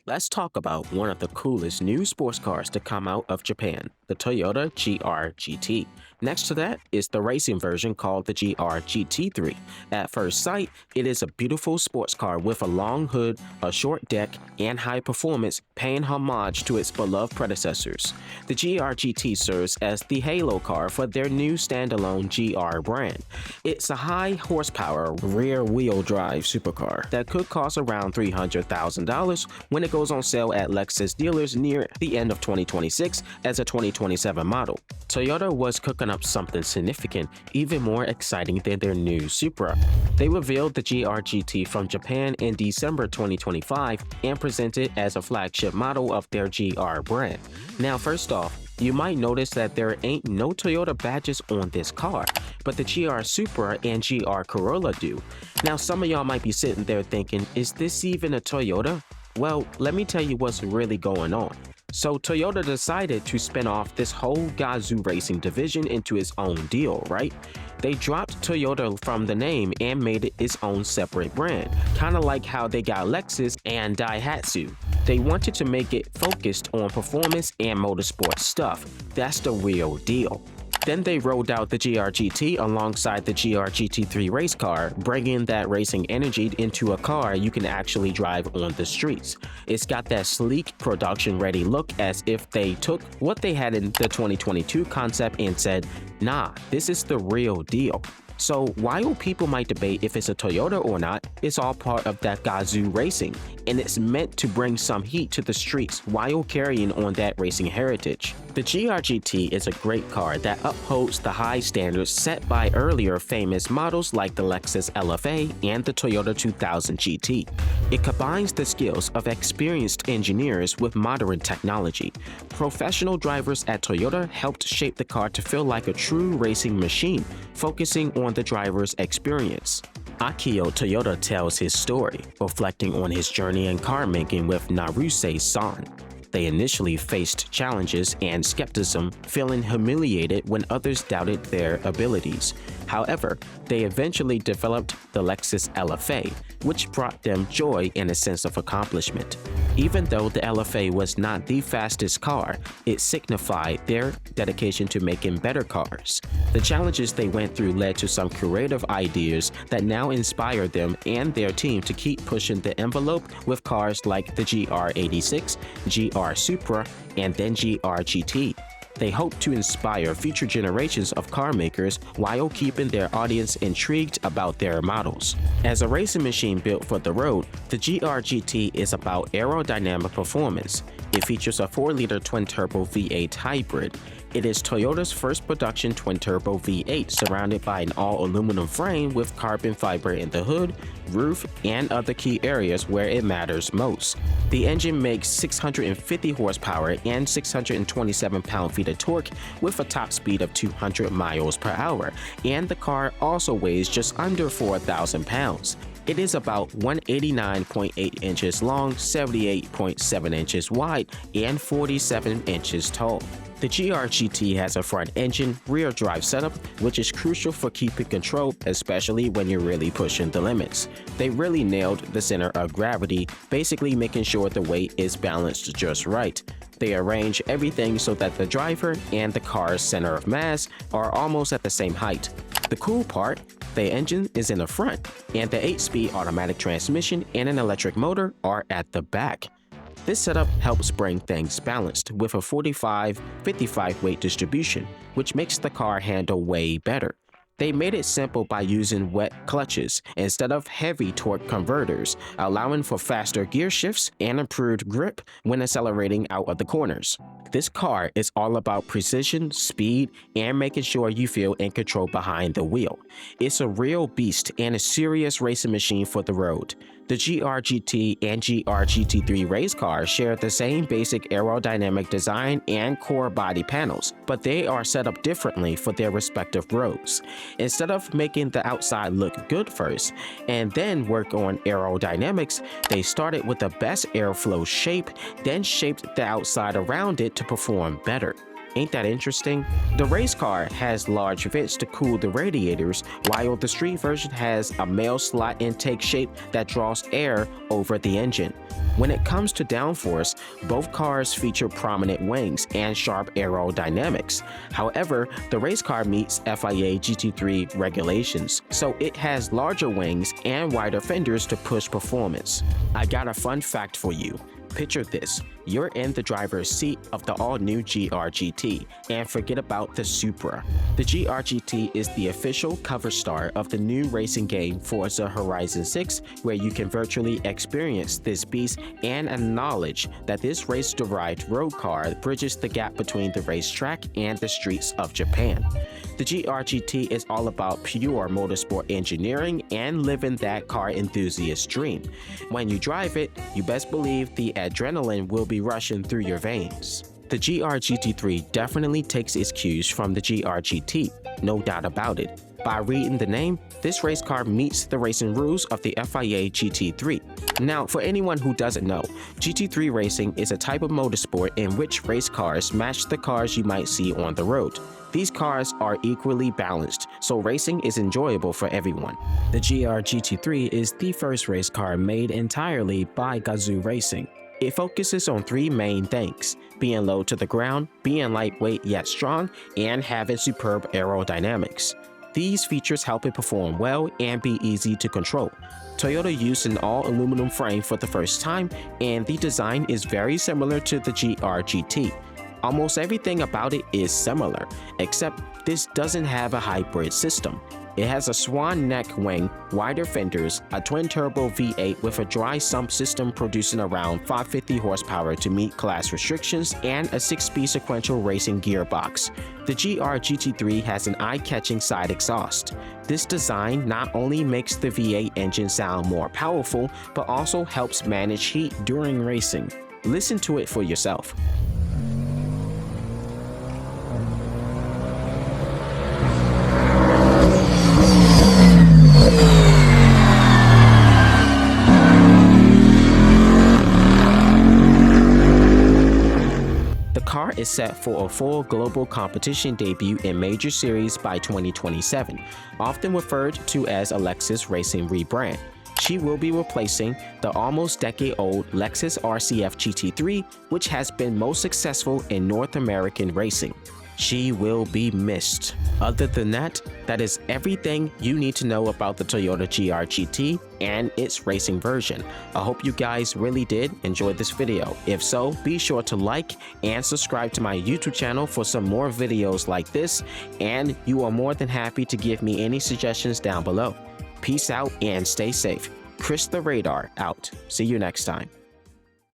Let's talk about one of the coolest new sports cars to come out of Japan, the Toyota GR-GT. Next to that is the racing version called the GR-GT3. At first sight, it is a beautiful sports car with a long hood, a short deck, and high performance, paying homage to its beloved predecessors. The GR-GT serves as the halo car for their new standalone GR brand. It's a high horsepower rear-wheel drive supercar that could cost around $300,000 when it goes on sale at Lexus dealers near the end of 2026 as a 2027 model. Toyota was cooking up something significant, even more exciting than their new Supra. They revealed the GR-GT from Japan in December 2025 and presented as a flagship model of their GR brand. Now, first off, you might notice that there ain't no Toyota badges on this car, but the GR Supra and GR Corolla do. Now, some of y'all might be sitting there thinking, is this even a Toyota? Well, let me tell you what's really going on. So Toyota decided to spin off this whole Gazoo racing division into its own deal, right? They dropped Toyota from the name and made it its own separate brand, kind of like how they got Lexus and Daihatsu. They wanted to make it focused on performance and motorsport stuff. That's the real deal. Then they rolled out the GR-GT alongside the GR-GT3 race car, bringing that racing energy into a car you can actually drive on the streets. It's got that sleek, production-ready look as if they took what they had in the 2022 concept and said, nah, this is the real deal. So while people might debate if it's a Toyota or not, it's all part of that Gazoo racing, and it's meant to bring some heat to the streets while carrying on that racing heritage. The GR-GT is a great car that upholds the high standards set by earlier famous models like the Lexus LFA and the Toyota 2000 GT. It combines the skills of experienced engineers with modern technology. Professional drivers at Toyota helped shape the car to feel like a true racing machine, focusing on the driver's experience. Akio Toyota tells his story, reflecting on his journey in car making with Naruse-san. They initially faced challenges and skepticism, feeling humiliated when others doubted their abilities. However, they eventually developed the Lexus LFA, which brought them joy and a sense of accomplishment. Even though the LFA was not the fastest car, it signified their dedication to making better cars. The challenges they went through led to some creative ideas that now inspire them and their team to keep pushing the envelope with cars like the GR86, GR Supra, and then GR-GT. They hope to inspire future generations of car makers while keeping their audience intrigued about their models. As a racing machine built for the road, the GR-GT is about aerodynamic performance. It features a 4-liter twin-turbo V8 hybrid. It is Toyota's first production twin-turbo V8 surrounded by an all-aluminum frame with carbon fiber in the hood, roof, and other key areas where it matters most. The engine makes 650 horsepower and 627 pound-feet of torque with a top speed of 200 miles per hour, and the car also weighs just under 4,000 pounds. It is about 189.8 inches long, 78.7 inches wide, and 47 inches tall. The GR-GT has a front engine, rear drive setup, which is crucial for keeping control, especially when you're really pushing the limits. They really nailed the center of gravity, basically making sure the weight is balanced just right. They arrange everything so that the driver and the car's center of mass are almost at the same height. The cool part, the engine is in the front, and the 8-speed automatic transmission and an electric motor are at the back. This setup helps bring things balanced with a 45-55 weight distribution, which makes the car handle way better. They made it simple by using wet clutches instead of heavy torque converters, allowing for faster gear shifts and improved grip when accelerating out of the corners. This car is all about precision, speed, and making sure you feel in control behind the wheel. It's a real beast and a serious racing machine for the road. The GR-GT and GR-GT3 race cars share the same basic aerodynamic design and core body panels, but they are set up differently for their respective roads. Instead of making the outside look good first and then work on aerodynamics, they started with the best airflow shape, then shaped the outside around it to perform better. Ain't that interesting? The race car has large vents to cool the radiators, while the street version has a male slot intake shape that draws air over the engine. When it comes to downforce, both cars feature prominent wings and sharp aerodynamics. However, the race car meets FIA GT3 regulations, so it has larger wings and wider fenders to push performance. I got a fun fact for you. Picture this, you're in the driver's seat of the all-new GR-GT, and forget about the Supra. The GR-GT is the official cover star of the new racing game Forza Horizon 6, where you can virtually experience this beast and acknowledge that this race-derived road car bridges the gap between the racetrack and the streets of Japan. The GR-GT is all about pure motorsport engineering and living that car enthusiast dream. When you drive it, you best believe the adrenaline will be rushing through your veins. The GR-GT3 definitely takes its cues from the GR-GT, no doubt about it. By reading the name, this race car meets the racing rules of the FIA GT3. Now, for anyone who doesn't know, GT3 racing is a type of motorsport in which race cars match the cars you might see on the road. These cars are equally balanced, so racing is enjoyable for everyone. The GR-GT3 is the first race car made entirely by Gazoo Racing. It focuses on three main things: being low to the ground, being lightweight yet strong, and having superb aerodynamics. These features help it perform well and be easy to control. Toyota used an all-aluminum frame for the first time, and the design is very similar to the GR-GT. Almost everything about it is similar, except this doesn't have a hybrid system. It has a swan neck wing, wider fenders, a twin-turbo V8 with a dry sump system producing around 550 horsepower to meet class restrictions, and a 6-speed sequential racing gearbox. The GR-GT3 has an eye-catching side exhaust. This design not only makes the V8 engine sound more powerful, but also helps manage heat during racing. Listen to it for yourself. The car is set for a full global competition debut in major series by 2027, often referred to as a Lexus Racing rebrand. She will be replacing the almost decade-old Lexus RCF GT3, which has been most successful in North American racing. She will be missed. Other than that, that is everything you need to know about the Toyota GR-GT and its racing version. I hope you guys really did enjoy this video. If so, be sure to like and subscribe to my YouTube channel for some more videos like this, and you are more than happy to give me any suggestions down below. Peace out and stay safe. Chris the Radar out. See you next time.